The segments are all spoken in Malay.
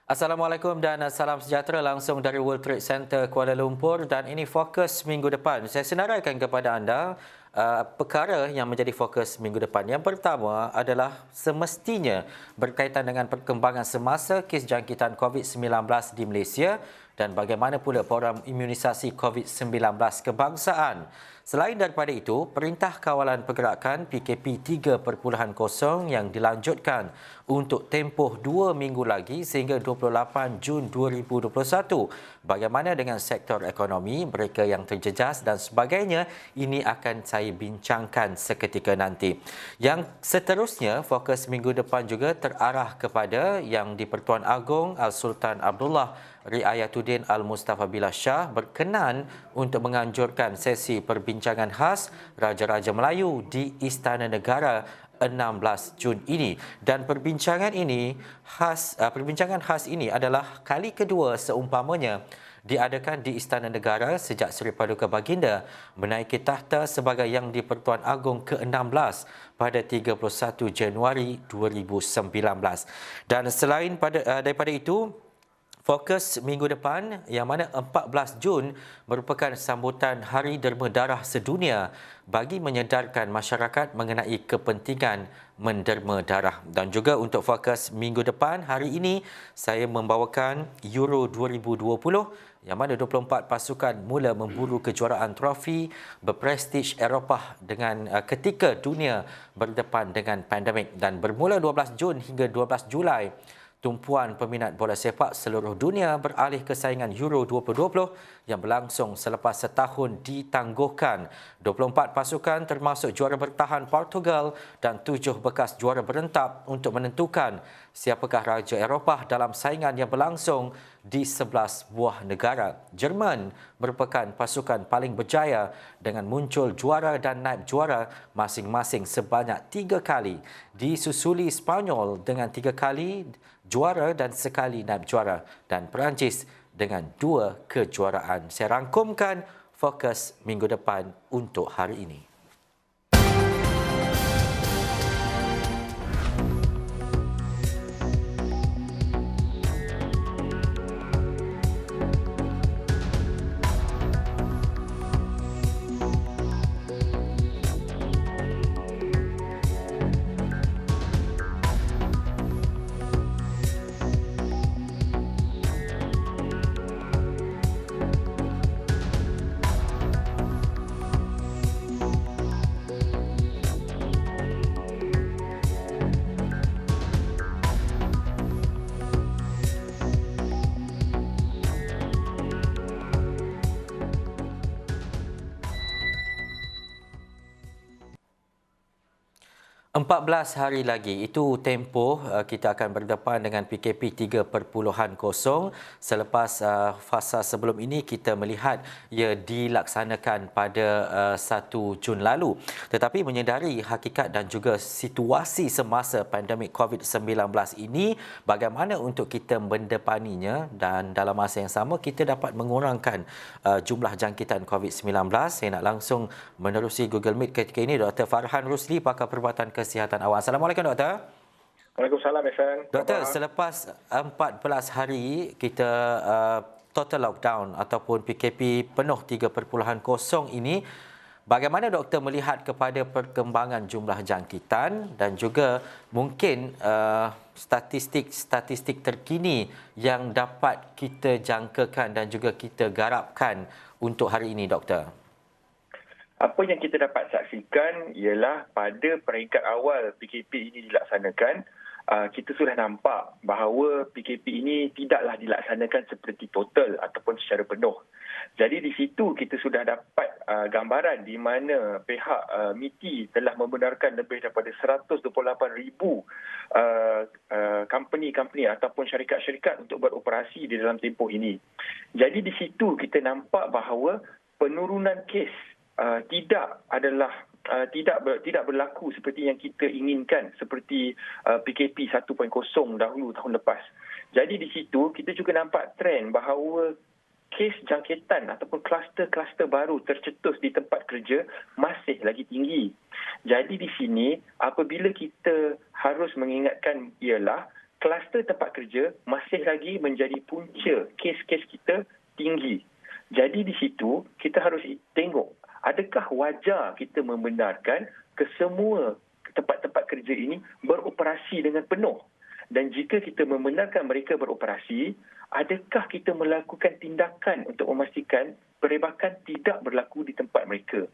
Assalamualaikum dan salam sejahtera langsung dari World Trade Center Kuala Lumpur, dan ini fokus minggu depan. Saya senaraikan kepada anda perkara yang menjadi fokus minggu depan. Yang pertama adalah semestinya berkaitan dengan perkembangan semasa kes jangkitan COVID-19 di Malaysia dan bagaimana pula program imunisasi COVID-19 kebangsaan. Selain daripada itu, Perintah Kawalan Pergerakan PKP 3.0 yang dilanjutkan untuk tempoh 2 minggu lagi sehingga 28 Jun 2021. Bagaimana dengan sektor ekonomi, mereka yang terjejas dan sebagainya, ini akan saya bincangkan seketika nanti. Yang seterusnya, fokus minggu depan juga terarah kepada yang di-Pertuan Agong Al-Sultan Abdullah Riayatuddin Al-Mustafa Billah Shah berkenan untuk menganjurkan sesi perbincangan khas Raja-Raja Melayu di Istana Negara 16 Jun ini, dan perbincangan khas ini adalah kali kedua seumpamanya diadakan di Istana Negara sejak Seri Paduka Baginda menaiki takhta sebagai Yang di-Pertuan Agong ke-16 pada 31 Januari 2019. Dan selain daripada itu, fokus minggu depan yang mana 14 Jun merupakan sambutan Hari Derma Darah Sedunia bagi menyedarkan masyarakat mengenai kepentingan menderma darah. Dan juga untuk fokus minggu depan, hari ini saya membawakan Euro 2020 yang mana 24 pasukan mula memburu kejuaraan trofi berprestij Eropah dengan ketika dunia berdepan dengan pandemik. Dan bermula 12 Jun hingga 12 Julai, tumpuan peminat bola sepak seluruh dunia beralih ke saingan Euro 2020 yang berlangsung selepas setahun ditangguhkan. 24 pasukan termasuk juara bertahan Portugal dan 7 bekas juara berentap untuk menentukan siapakah Raja Eropah dalam saingan yang berlangsung di 11 buah negara. Jerman merupakan pasukan paling berjaya dengan muncul juara dan naib juara masing-masing sebanyak 3 kali, disusuli Spanyol dengan 3 kali juara dan sekali naib juara, dan Perancis dengan 2 kejuaraan. Saya rangkumkan fokus minggu depan untuk hari ini. Empat belas hari lagi, itu tempoh kita akan berdepan dengan PKP 3.0. Selepas fasa sebelum ini kita melihat ia dilaksanakan pada 1 Jun lalu. Tetapi menyedari hakikat dan juga situasi semasa pandemik COVID-19 ini, bagaimana untuk kita mendepaninya dan dalam masa yang sama kita dapat mengurangkan jumlah jangkitan COVID-19. Saya nak langsung menerusi Google Meet ketika ini Dr. Farhan Rusli, pakar perubatan kesihatan awam. Assalamualaikum, Doktor. Waalaikumsalam, Evan. Doktor, selepas 14 hari kita total lockdown ataupun PKP penuh 3.0 ini, bagaimana doktor melihat kepada perkembangan jumlah jangkitan dan juga mungkin statistik terkini yang dapat kita jangkakan dan juga kita garapkan untuk hari ini, doktor? Apa yang kita dapat saksikan ialah pada peringkat awal PKP ini dilaksanakan, kita sudah nampak bahawa PKP ini tidaklah dilaksanakan seperti total ataupun secara penuh. Jadi di situ kita sudah dapat gambaran di mana pihak MITI telah membenarkan lebih daripada 128,000 company ataupun syarikat-syarikat untuk beroperasi di dalam tempoh ini. Jadi di situ kita nampak bahawa penurunan kes tidak berlaku seperti yang kita inginkan, seperti PKP 1.0 dahulu tahun lepas. Jadi di situ kita juga nampak trend bahawa kes jangkitan ataupun kluster-kluster baru tercetus di tempat kerja masih lagi tinggi. Jadi di sini apabila kita harus mengingatkan ialah kluster tempat kerja masih lagi menjadi punca kes-kes kita tinggi. Jadi di situ kita harus tengok adakah wajar kita membenarkan kesemua tempat-tempat kerja ini beroperasi dengan penuh. Dan jika kita membenarkan mereka beroperasi, adakah kita melakukan tindakan untuk memastikan perebakan tidak berlaku di tempat mereka?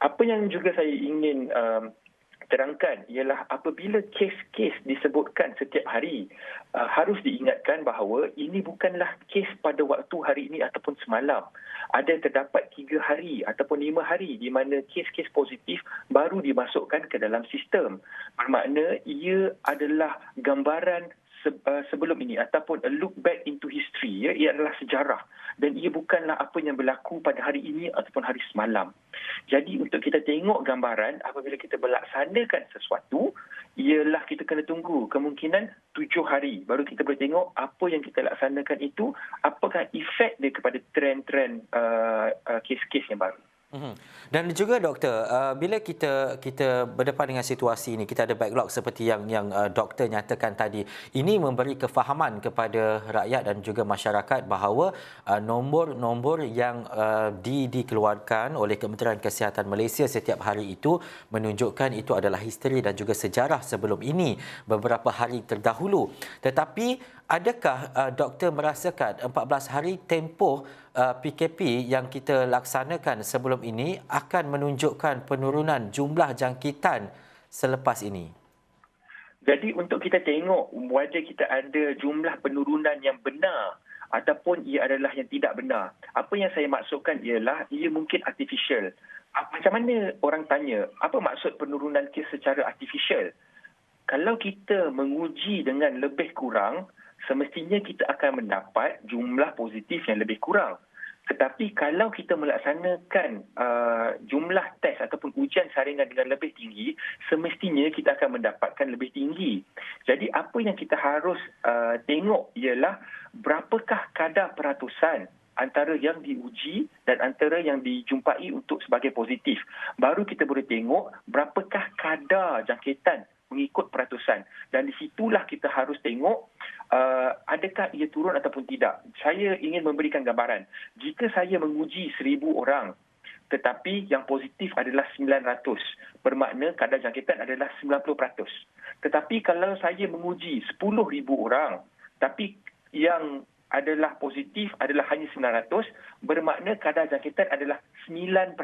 Apa yang juga saya ingin terangkan ialah apabila kes-kes disebutkan setiap hari, harus diingatkan bahawa ini bukanlah kes pada waktu hari ini ataupun semalam. Ada terdapat 3 hari ataupun 5 hari di mana kes-kes positif baru dimasukkan ke dalam sistem. Bermakna ia adalah gambaran sebelum ini ataupun a look back into history. Ia adalah sejarah dan ia bukanlah apa yang berlaku pada hari ini ataupun hari semalam. Jadi untuk kita tengok gambaran apabila kita melaksanakan sesuatu, ialah kita kena tunggu kemungkinan 7 hari baru kita boleh tengok apa yang kita laksanakan itu, apakah efek dia kepada trend-trend kes-kes yang baru. Dan juga doktor, bila kita berdepan dengan situasi ini, kita ada backlog seperti yang doktor nyatakan tadi, ini memberi kefahaman kepada rakyat dan juga masyarakat bahawa nombor-nombor yang dikeluarkan oleh Kementerian Kesihatan Malaysia setiap hari itu menunjukkan itu adalah history dan juga sejarah sebelum ini beberapa hari terdahulu. Tetapi adakah doktor merasakan 14 hari tempoh PKP yang kita laksanakan sebelum ini akan menunjukkan penurunan jumlah jangkitan selepas ini? Jadi untuk kita tengok whether kita ada jumlah penurunan yang benar ataupun ia adalah yang tidak benar. Apa yang saya maksudkan ialah ia mungkin artificial. Macam mana orang tanya, apa maksud penurunan kes secara artificial? Kalau kita menguji dengan lebih kurang, semestinya kita akan mendapat jumlah positif yang lebih kurang. Tetapi kalau kita melaksanakan jumlah test ataupun ujian saringan dengan lebih tinggi, semestinya kita akan mendapatkan lebih tinggi. Jadi apa yang kita harus tengok ialah berapakah kadar peratusan antara yang diuji dan antara yang dijumpai untuk sebagai positif. Baru kita boleh tengok berapakah kadar jangkitan mengikut peratusan. Dan di situlah kita harus tengok adakah ia turun ataupun tidak. Saya ingin memberikan gambaran. Jika saya menguji 1,000 orang tetapi yang positif adalah 900, bermakna kadar jangkitan adalah 90%. Tetapi kalau saya menguji 10,000 orang tapi yang adalah positif adalah hanya 900, bermakna kadar jangkitan adalah 9%.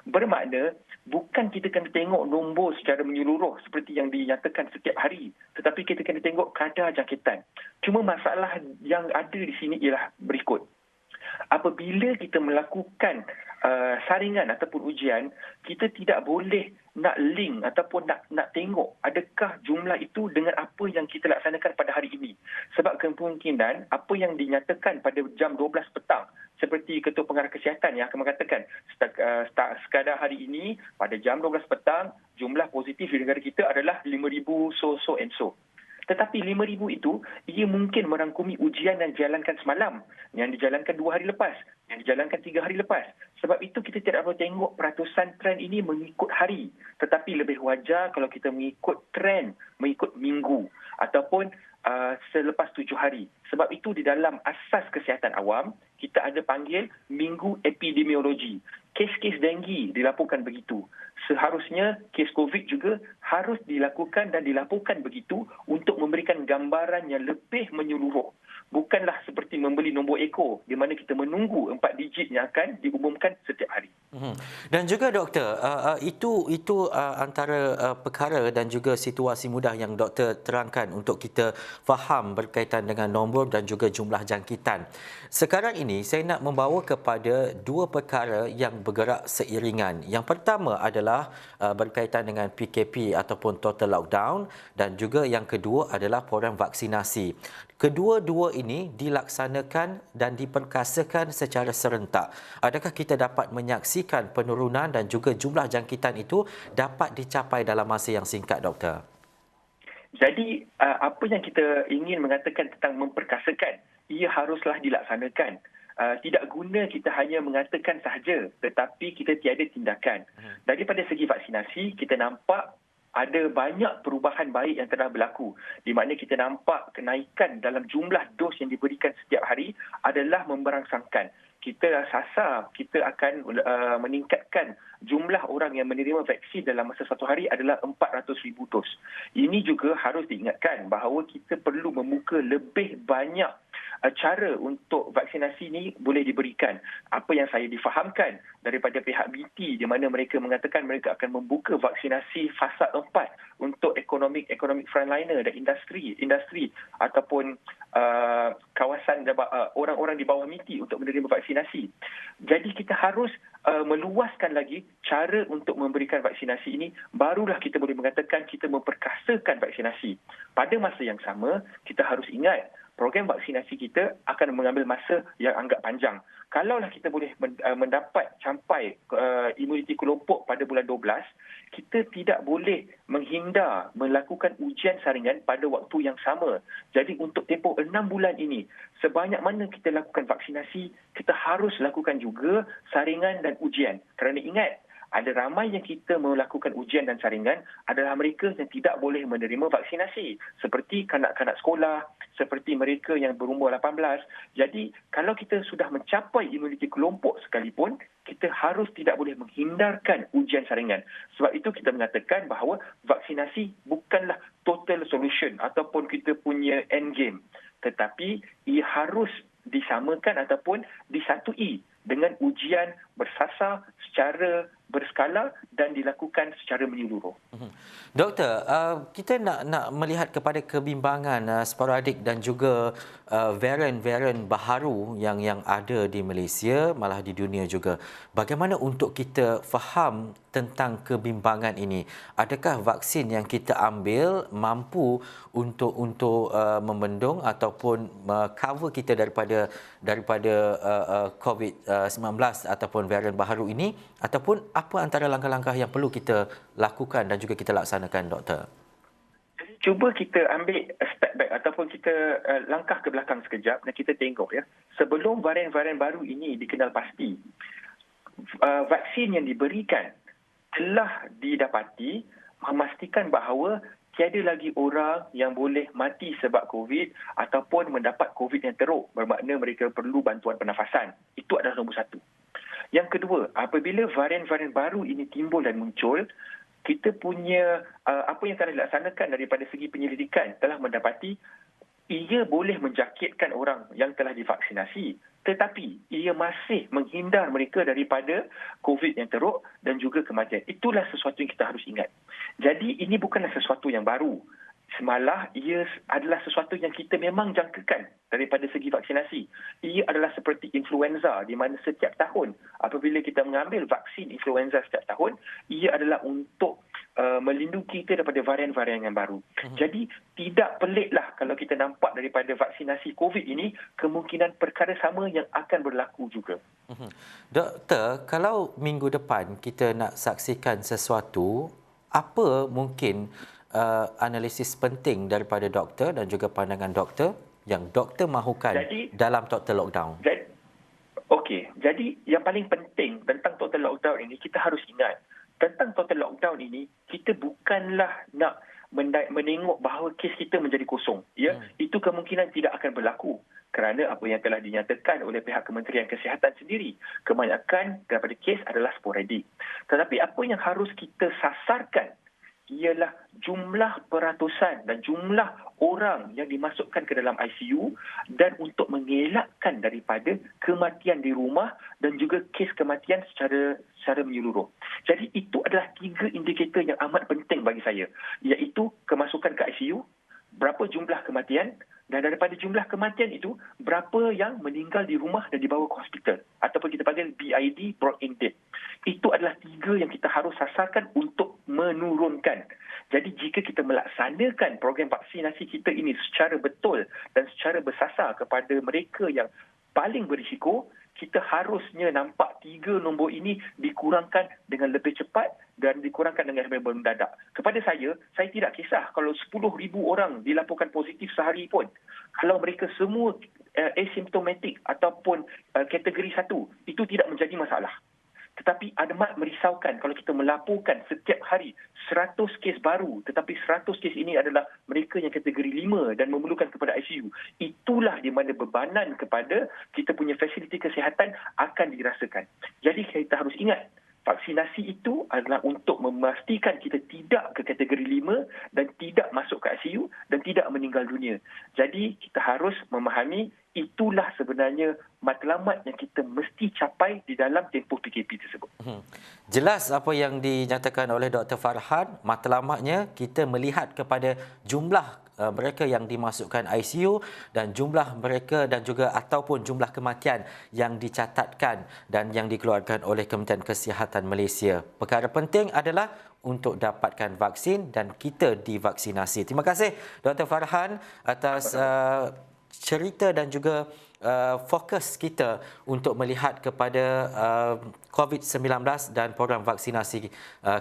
Bermakna bukan kita kena tengok nombor secara menyeluruh seperti yang dinyatakan setiap hari, tetapi kita kena tengok kadar jangkitan. Cuma masalah yang ada di sini ialah berikut. Apabila kita melakukan saringan ataupun ujian, kita tidak boleh nak link ataupun nak tengok adakah jumlah itu dengan apa yang kita laksanakan pada hari ini. Sebab kemungkinan apa yang dinyatakan pada jam 12 petang, seperti Ketua Pengarah Kesihatan yang akan mengatakan sekadar hari ini pada jam 12 petang jumlah positif di negara kita adalah 5,000 so and so. Tetapi 5,000 itu, ia mungkin merangkumi ujian yang dijalankan semalam, yang dijalankan 2 hari lepas, yang dijalankan 3 hari lepas. Sebab itu kita tidak perlu tengok peratusan trend ini mengikut hari. Tetapi lebih wajar kalau kita mengikut trend, mengikut minggu ataupun selepas 7 hari. Sebab itu di dalam asas kesihatan awam, kita ada panggil minggu epidemiologi. Kes-kes denggi dilaporkan begitu. Seharusnya kes COVID juga harus dilakukan dan dilaporkan begitu untuk memberikan gambaran yang lebih menyeluruh. Bukanlah seperti membeli nombor ekor di mana kita menunggu 4 digit yang akan diumumkan setiap hari. Dan juga doktor, itu antara perkara dan juga situasi mudah yang doktor terangkan untuk kita faham berkaitan dengan nombor dan juga jumlah jangkitan. Sekarang ini saya nak membawa kepada 2 perkara yang bergerak seiringan. Yang pertama adalah berkaitan dengan PKP ataupun total lockdown dan juga yang kedua adalah program vaksinasi. Kedua-dua ini dilaksanakan dan diperkasakan secara serentak. Adakah kita dapat menyaksikan penurunan dan juga jumlah jangkitan itu dapat dicapai dalam masa yang singkat, doktor? Jadi, apa yang kita ingin mengatakan tentang memperkasakan, ia haruslah dilaksanakan. Tidak guna kita hanya mengatakan sahaja, tetapi kita tiada tindakan. Daripada segi vaksinasi, kita nampak ada banyak perubahan baik yang telah berlaku, di mana kita nampak kenaikan dalam jumlah dos yang diberikan setiap hari adalah memberangsangkan. Kita sasar kita akan meningkatkan jumlah orang yang menerima vaksin dalam masa satu hari adalah 400,000 dos. Ini juga harus diingatkan bahawa kita perlu membuka lebih banyak cara untuk vaksinasi ini boleh diberikan. Apa yang saya difahamkan daripada pihak BT di mana mereka mengatakan mereka akan membuka vaksinasi fasa 4 untuk ekonomi frontliner dan industri ataupun kawasan orang-orang di bawah MITI untuk menerima vaksinasi. Jadi kita harus meluaskan lagi cara untuk memberikan vaksinasi ini, barulah kita boleh mengatakan kita memperkasakan vaksinasi. Pada masa yang sama, kita harus ingat program vaksinasi kita akan mengambil masa yang agak panjang. Kalaulah kita boleh mendapat campai imuniti kelompok pada bulan 12, kita tidak boleh menghindar melakukan ujian saringan pada waktu yang sama. Jadi untuk tempoh 6 bulan ini, sebanyak mana kita lakukan vaksinasi, kita harus lakukan juga saringan dan ujian. Kerana ingat, ada ramai yang kita melakukan ujian dan saringan adalah mereka yang tidak boleh menerima vaksinasi. Seperti kanak-kanak sekolah, seperti mereka yang berumur 18. Jadi, kalau kita sudah mencapai imuniti kelompok sekalipun, kita harus tidak boleh menghindarkan ujian saringan. Sebab itu kita mengatakan bahawa vaksinasi bukanlah total solution ataupun kita punya end game. Tetapi, ia harus disamakan ataupun disatui dengan ujian bersasar secara berskala dan dilakukan secara menyeluruh. Doktor, kita nak melihat kepada kebimbangan sporadik dan juga varian-varian baharu yang ada di Malaysia, malah di dunia juga. Bagaimana untuk kita faham tentang kebimbangan ini? Adakah vaksin yang kita ambil mampu untuk membendung ataupun cover kita daripada COVID-19 ataupun varian baharu ini, ataupun apa antara langkah-langkah yang perlu kita lakukan dan juga kita laksanakan, Doktor? Cuba kita ambil step back ataupun kita langkah ke belakang sekejap dan kita tengok ya. Sebelum varian-varian baru ini dikenal pasti, vaksin yang diberikan telah didapati memastikan bahawa tiada lagi orang yang boleh mati sebab COVID ataupun mendapat COVID yang teruk, bermakna mereka perlu bantuan pernafasan. Itu adalah nombor satu. Yang kedua, apabila varian-varian baru ini timbul dan muncul, kita punya apa yang telah dilaksanakan daripada segi penyelidikan telah mendapati ia boleh menjangkitkan orang yang telah divaksinasi, tetapi ia masih menghindar mereka daripada COVID yang teruk dan juga kematian. Itulah sesuatu yang kita harus ingat. Jadi ini bukanlah sesuatu yang baru. Semalah ia adalah sesuatu yang kita memang jangkakan daripada segi vaksinasi. Ia adalah seperti influenza di mana setiap tahun apabila kita mengambil vaksin influenza setiap tahun, ia adalah untuk melindungi kita daripada varian-varian yang baru. Jadi tidak peliklah kalau kita nampak daripada vaksinasi COVID ini kemungkinan perkara sama yang akan berlaku juga. Doktor, kalau minggu depan kita nak saksikan sesuatu, apa mungkin analisis penting daripada doktor dan juga pandangan doktor yang doktor mahukan dalam total lockdown? Jadi yang paling penting tentang total lockdown ini, kita harus ingat, tentang total lockdown ini, kita bukanlah nak menengok bahawa kes kita menjadi kosong. Ya, itu kemungkinan tidak akan berlaku. Kerana apa yang telah dinyatakan oleh pihak Kementerian Kesihatan sendiri, kebanyakan daripada kes adalah sporadik. Tetapi apa yang harus kita sasarkan ialah jumlah peratusan dan jumlah orang yang dimasukkan ke dalam ICU dan untuk mengelakkan daripada kematian di rumah dan juga kes kematian secara menyeluruh. Jadi itu adalah 3 indikator yang amat penting bagi saya, iaitu kemasukan ke ICU, berapa jumlah kematian, dan daripada jumlah kematian itu, berapa yang meninggal di rumah dan dibawa ke hospital ataupun kita panggil BID, brought in death. Itu adalah 3 yang kita harus sasarkan untuk menurunkan. Jadi jika kita melaksanakan program vaksinasi kita ini secara betul dan secara bersasar kepada mereka yang paling berisiko, kita harusnya nampak 3 nombor ini dikurangkan dengan lebih cepat dan dikurangkan dengan lebih mendadak. Kepada saya tidak kisah kalau 10,000 orang dilaporkan positif sehari pun. Kalau mereka semua asymptomatic ataupun kategori 1, itu tidak menjadi masalah. Tetapi amat merisaukan kalau kita melaporkan setiap hari 100 kes baru, tetapi 100 kes ini adalah mereka yang kategori 5 dan memerlukan kepada ICU. Itulah di mana bebanan kepada kita punya fasiliti kesihatan akan dirasakan. Jadi kita harus ingat, vaksinasi itu adalah untuk memastikan kita tidak ke kategori 5 dan tidak masuk ke ICU dan tidak meninggal dunia. Jadi kita harus memahami itulah sebenarnya matlamat yang kita mesti capai di dalam tempoh PKP tersebut. Jelas apa yang dinyatakan oleh Dr. Farhan, matlamatnya kita melihat kepada jumlah mereka yang dimasukkan ICU dan jumlah mereka dan juga ataupun jumlah kematian yang dicatatkan dan yang dikeluarkan oleh Kementerian Kesihatan Malaysia. Perkara penting adalah untuk dapatkan vaksin dan kita divaksinasi. Terima kasih Dr. Farhan atas cerita dan juga fokus kita untuk melihat kepada COVID-19 dan program vaksinasi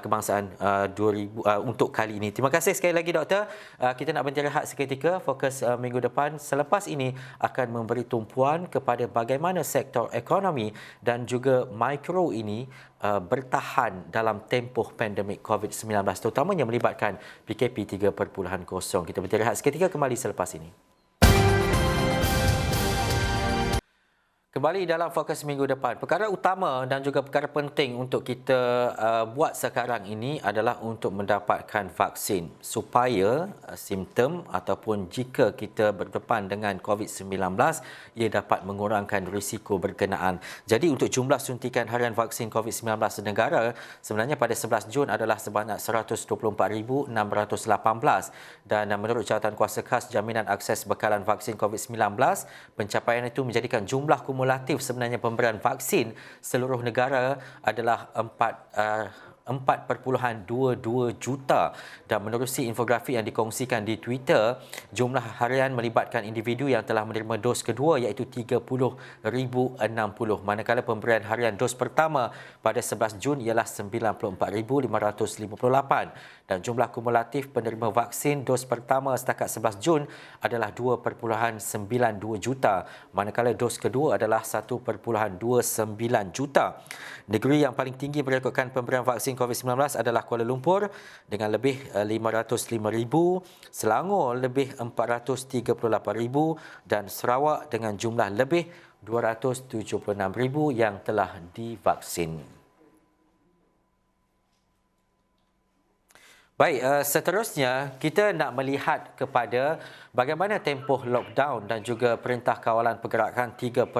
kebangsaan 2000 untuk kali ini. Terima kasih sekali lagi doktor. Kita nak berhenti rehat seketika. Fokus minggu depan selepas ini akan memberi tumpuan kepada bagaimana sektor ekonomi dan juga mikro ini bertahan dalam tempoh pandemik COVID-19 terutamanya melibatkan PKP 3.0. Kita berhenti rehat seketika, kembali selepas ini. Kembali dalam fokus minggu depan. Perkara utama dan juga perkara penting untuk kita buat sekarang ini adalah untuk mendapatkan vaksin supaya simptom ataupun jika kita berdepan dengan COVID-19 ia dapat mengurangkan risiko berkenaan. Jadi untuk jumlah suntikan harian vaksin COVID-19 di negara sebenarnya pada 11 Jun adalah sebanyak 124,618 dan menurut jawatan kuasa khas Jaminan Akses Bekalan Vaksin COVID-19 pencapaian itu menjadikan jumlah kumulatif sebenarnya pemberian vaksin seluruh negara adalah 4.22 juta dan menerusi infografi yang dikongsikan di Twitter, jumlah harian melibatkan individu yang telah menerima dos kedua iaitu 30,060 manakala pemberian harian dos pertama pada 11 Jun ialah 94,558 dan jumlah kumulatif penerima vaksin dos pertama setakat 11 Jun adalah 2.92 juta manakala dos kedua adalah 1.29 juta. Negeri yang paling tinggi merekodkan pemberian vaksin COVID-19 adalah Kuala Lumpur dengan lebih 505,000, Selangor lebih 438,000 dan Sarawak dengan jumlah lebih 276,000 yang telah divaksin. Baik, seterusnya kita nak melihat kepada bagaimana tempoh lockdown dan juga Perintah Kawalan Pergerakan 3.0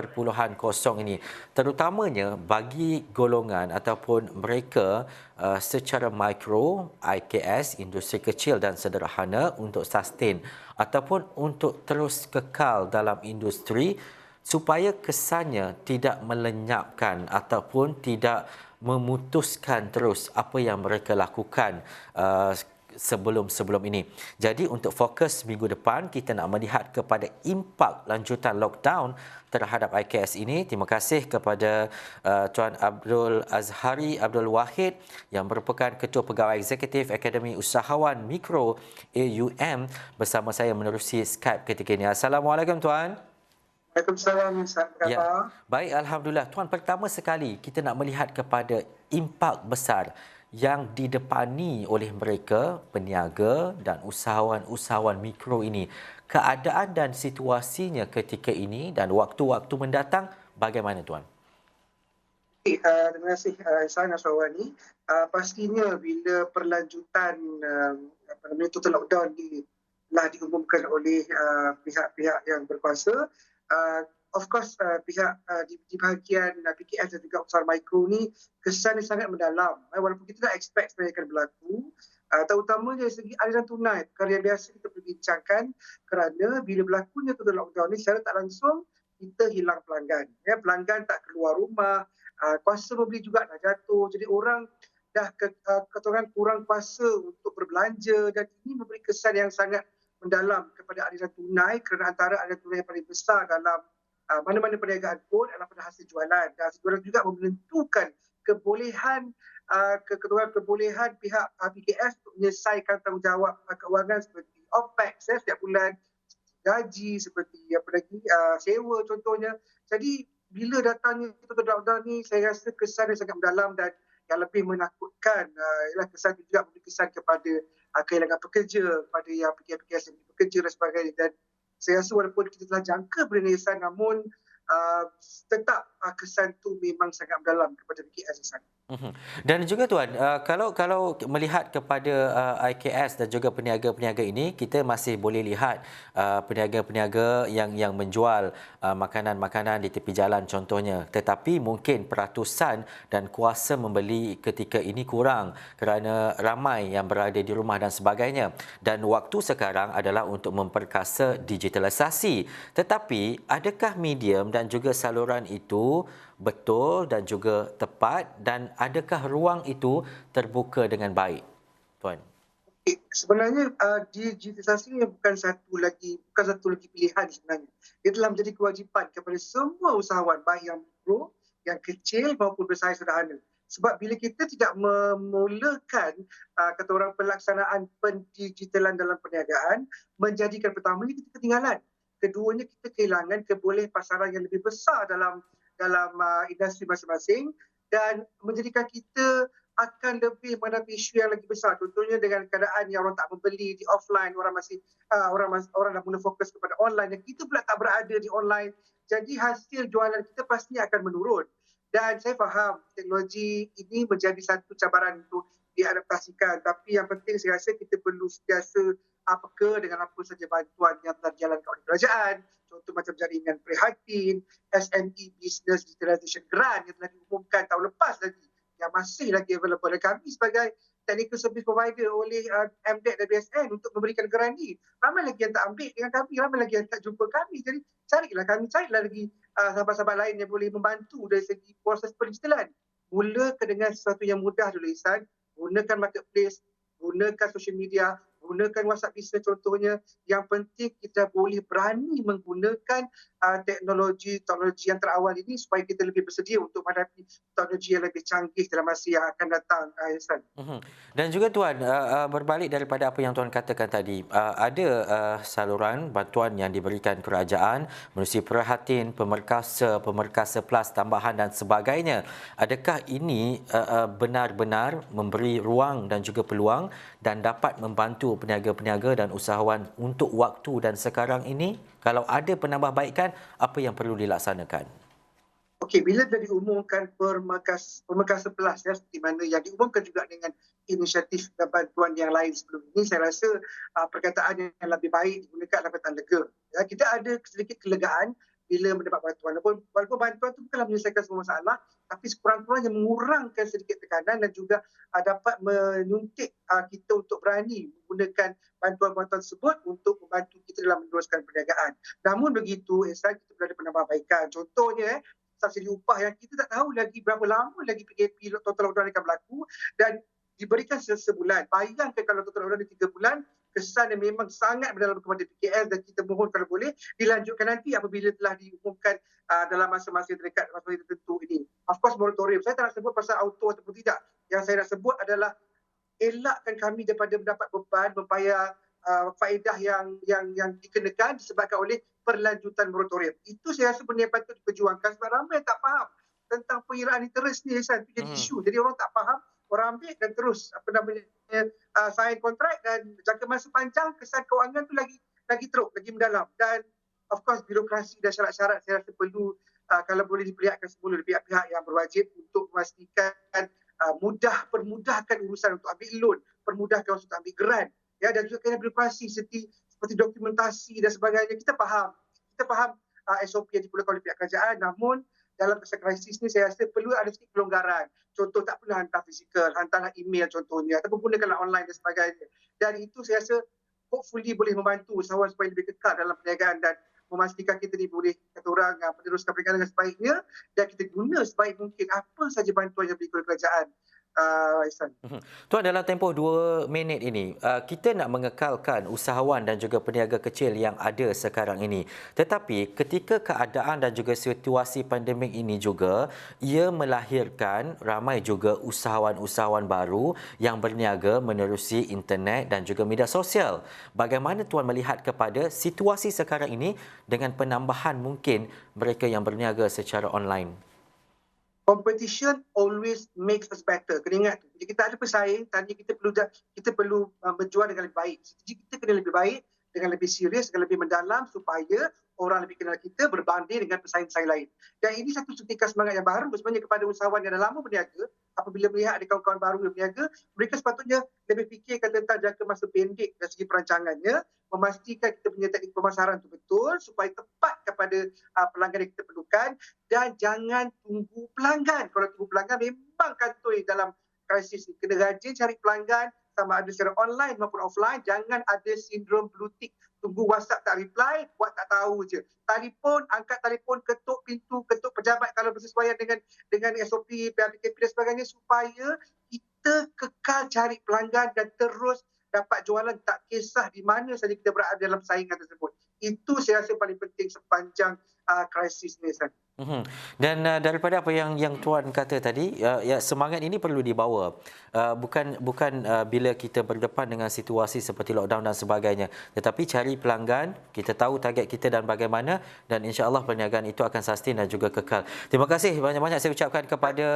ini. Terutamanya bagi golongan ataupun mereka secara mikro, IKS, industri kecil dan sederhana untuk sustain ataupun untuk terus kekal dalam industri supaya kesannya tidak melenyapkan ataupun tidak memutuskan terus apa yang mereka lakukan sebelum ini. Jadi untuk fokus minggu depan kita nak melihat kepada impak lanjutan lockdown terhadap IKS ini. Terima kasih kepada Tuan Abdul Azhari Abdul Wahid yang merupakan Ketua Pegawai Eksekutif Akademi Usahawan Mikro AUM bersama saya menerusi Skype ketika ini. Assalamualaikum Tuan. Waalaikumsalam, ya. Baik, Alhamdulillah. Tuan, pertama sekali kita nak melihat kepada impak besar yang didepani oleh mereka, peniaga dan usahawan-usahawan mikro ini. Keadaan dan situasinya ketika ini dan waktu-waktu mendatang, bagaimana Tuan? Terima kasih Ihsan Asrawani. Pastinya bila perlanjutan total lockdown telah diumumkan oleh pihak-pihak yang berkuasa, of course pihak di bahagian PKS dan juga usaha mikro ni kesan dia sangat mendalam. Walaupun kita tak expect sebenarnya akan berlaku, terutamanya dari segi aliran tunai, perkara yang biasa kita perbincangkan kerana bila berlakunya total lockdown ni secara tak langsung kita hilang pelanggan. Pelanggan tak keluar rumah, kuasa membeli juga dah jatuh. Jadi orang dah katakan kurang kuasa untuk berbelanja dan ini memberi kesan yang sangat mendalam kepada aliran tunai kerana antara aliran tunai yang paling besar dalam mana-mana perniagaan pun adalah pada hasil jualan. Dan hasil jualan juga menentukan kebolehan kebolehan pihak PKS untuk menyelesaikan tanggungjawab keuangan seperti OPEX setiap bulan, gaji, seperti sewa contohnya. Jadi bila datangnya total lockdown ni, saya rasa kesan yang sangat mendalam dan yang lebih menakutkan ialah kesan juga memberi kesan kepada kehilangan pekerja, kepada yang PKS yang bekerja dan sebagainya. Dan saya rasa walaupun kita telah jangka benda ni, namun tetap kesan tu memang sangat mendalam kepada PKS di sana. Dan juga Tuan, kalau melihat kepada IKS dan juga peniaga-peniaga ini, kita masih boleh lihat peniaga-peniaga yang menjual makanan-makanan di tepi jalan contohnya. Tetapi mungkin peratusan dan kuasa membeli ketika ini kurang kerana ramai yang berada di rumah dan sebagainya. Dan waktu sekarang adalah untuk memperkasa digitalisasi. Tetapi adakah medium dan juga saluran itu betul dan juga tepat, dan adakah ruang itu terbuka dengan baik, Tuan? Sebenarnya digitalisasi bukan satu lagi pilihan sebenarnya. Ia telah menjadi kewajipan kepada semua usahawan, baik yang mikro, yang kecil maupun besar sederhana. Sebab bila kita tidak memulakan kata orang pelaksanaan pendigitalan dalam perniagaan, menjadikan pertamanya kita ketinggalan. Keduanya kita kehilangan kebolehapasaran yang lebih besar dalam industri masing-masing dan menjadikan kita akan lebih menghadapi isu yang lagi besar. Contohnya dengan keadaan yang orang tak membeli di offline, orang dah mula fokus kepada online dan kita pula tak berada di online. Jadi hasil jualan kita pastinya akan menurun. Dan saya faham teknologi ini menjadi satu cabaran untuk diadaptasikan. Tapi yang penting saya rasa kita perlu sentiasa peka dengan apa saja bantuan yang telah dijalankan oleh kerajaan. Contoh macam jaringan Prihatin, SME Business Digitalization Grant yang telah diumumkan tahun lepas lagi, yang masih lagi available. Dan kami sebagai technical service provider oleh MDEC dan BSN untuk memberikan grant ni, ramai lagi yang tak ambil dengan kami, ramai lagi yang tak jumpa kami. Jadi carilah lagi sahabat-sahabat lain yang boleh membantu dari segi proses pendigitalan. Mulakan dengan sesuatu yang mudah dulu, Ihsan. Gunakan marketplace, gunakan social media, gunakan WhatsApp Business contohnya. Yang penting kita boleh berani menggunakan teknologi yang terawal ini supaya kita lebih bersedia untuk menghadapi teknologi yang lebih canggih dalam masa yang akan datang, Ihsan. Dan juga Tuan, berbalik daripada apa yang Tuan katakan tadi, ada saluran bantuan yang diberikan kerajaan menerusi Prihatin, Pemerkasa Plus tambahan dan sebagainya. Adakah ini benar-benar memberi ruang dan juga peluang dan dapat membantu peniaga-peniaga dan usahawan untuk waktu dan sekarang ini? Kalau ada penambahbaikan, apa yang perlu dilaksanakan? Okey, bila dah diumumkan Pemerkasa Plus, seperti mana yang diumumkan juga dengan inisiatif dan bantuan yang lain sebelum ini, saya rasa perkataan yang lebih baik digunakan adalah perkataan lega. Kita ada sedikit kelegaan bila mendapat bantuan. Walaupun bantuan itu bukanlah menyelesaikan semua masalah, tapi sekurang-kurangnya mengurangkan sedikit tekanan dan juga dapat menyuntik kita untuk berani menggunakan bantuan-bantuan tersebut untuk membantu kita dalam meneruskan perniagaan. Namun begitu, Ihsan, kita perlu ada penambahbaikan. Contohnya, subsidi upah yang kita tak tahu lagi berapa lama lagi PKP total lockdown akan berlaku dan diberikan sebulan. Bayangkan kalau total lockdown di 3 bulan, kesan yang memang sangat mendalam kepada PKS dan kita mohon kalau boleh dilanjutkan nanti apabila telah diumumkan dalam masa-masa terdekat, masa tertentu ini. Of course, moratorium. Saya tak nak sebut pasal auto ataupun tidak. Yang saya nak sebut adalah elakkan kami daripada mendapat beban membayar faedah yang dikenakan disebabkan oleh perlanjutan moratorium. Itu saya rasa benda yang patut diperjuangkan sebab ramai tak faham tentang pengiraan interest ni, jadi isu. Jadi orang tak faham, orang ambil dan terus sign kontrak dan jangka masa panjang kesan kewangan tu lagi teruk, lagi mendalam. Dan of course birokrasi dan syarat-syarat saya rasa perlu kalau boleh diperlihatkan semula oleh pihak-pihak yang berwajib untuk memastikan permudahkan urusan untuk ambil loan, permudahkan untuk ambil grant, dan juga kena birokrasi seperti dokumentasi dan sebagainya. Kita faham SOP yang diperlukan oleh pihak kerajaan, namun dalam masa krisis ni saya rasa perlu ada sedikit pelonggaran. Contoh, tak perlu hantar fizikal, hantarlah email contohnya, ataupun gunakanlah online dan sebagainya. Dan itu saya rasa hopefully boleh membantu usahawan supaya lebih kekal dalam perniagaan dan memastikan kita ni boleh kata orang meneruskan perniagaan dengan sebaiknya dan kita guna sebaik mungkin apa saja bantuan yang diberikan oleh kerajaan. Ihsan. Tuan, dalam tempoh 2 minit ini, kita nak mengekalkan usahawan dan juga peniaga kecil yang ada sekarang ini. Tetapi ketika keadaan dan juga situasi pandemik ini juga, ia melahirkan ramai juga usahawan-usahawan baru yang berniaga menerusi internet dan juga media sosial. Bagaimana Tuan melihat kepada situasi sekarang ini dengan penambahan mungkin mereka yang berniaga secara online? Competition always makes us better. Kena ingat tu. Bila kita ada pesaing, tadi kita perlu berjuang dengan lebih baik. Strategi kita kena lebih baik, dengan lebih serius, dengan lebih mendalam supaya orang lebih kenal kita berbanding dengan pesaing-pesaing lain. Dan ini satu suntikan semangat yang baru sebenarnya kepada usahawan yang dah lama berniaga. Apabila melihat ada kawan-kawan baru yang berniaga, mereka sepatutnya lebih fikirkan tentang jangka masa pendek dari segi perancangannya, memastikan kita punya teknik pemasaran itu betul supaya tepat kepada pelanggan yang kita perlukan, dan jangan tunggu pelanggan. Kalau tunggu pelanggan memang kantoi dalam krisis ni. Kena rajin cari pelanggan, sama ada secara online maupun offline. Jangan ada sindrom blue tick. Tunggu WhatsApp tak reply, buat tak tahu je. Telefon, angkat telefon, ketuk pintu, ketuk pejabat kalau bersesuaian dengan SOP, PKP dan sebagainya, supaya kita kekal cari pelanggan dan terus dapat jualan, tak kisah di mana saja kita berada dalam saingan tersebut. Itu saya rasa paling penting sepanjang krisis ni. Dan daripada apa yang Tuan kata tadi, ya, semangat ini perlu dibawa. Bukan bila kita berdepan dengan situasi seperti lockdown dan sebagainya, tetapi cari pelanggan, kita tahu target kita dan bagaimana, dan insya-Allah perniagaan itu akan sustain dan juga kekal. Terima kasih banyak-banyak saya ucapkan kepada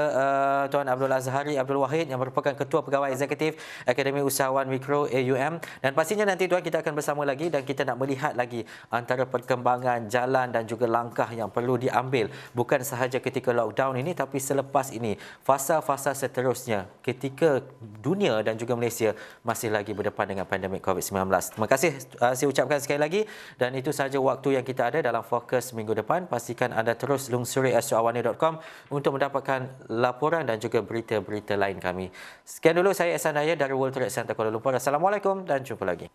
Tuan Abdul Azhari Abdul Wahid yang merupakan Ketua Pegawai Eksekutif Akademi Usahawan Mikro AUM, dan pastinya nanti Tuan kita akan bersama lagi dan kita nak melihat lagi antara perkembangan jalan dan juga langkah yang perlu diambil, bukan sahaja ketika lockdown ini tapi selepas ini, fasa-fasa seterusnya ketika dunia dan juga Malaysia masih lagi berdepan dengan pandemik COVID-19. Terima kasih saya ucapkan sekali lagi, dan itu sahaja waktu yang kita ada dalam Fokus minggu depan. Pastikan anda terus lungsuri astraawana.com untuk mendapatkan laporan dan juga berita-berita lain kami. Sekian dulu, saya Ehsan Daya dari World Trade Center Kuala Lumpur. Assalamualaikum dan jumpa lagi.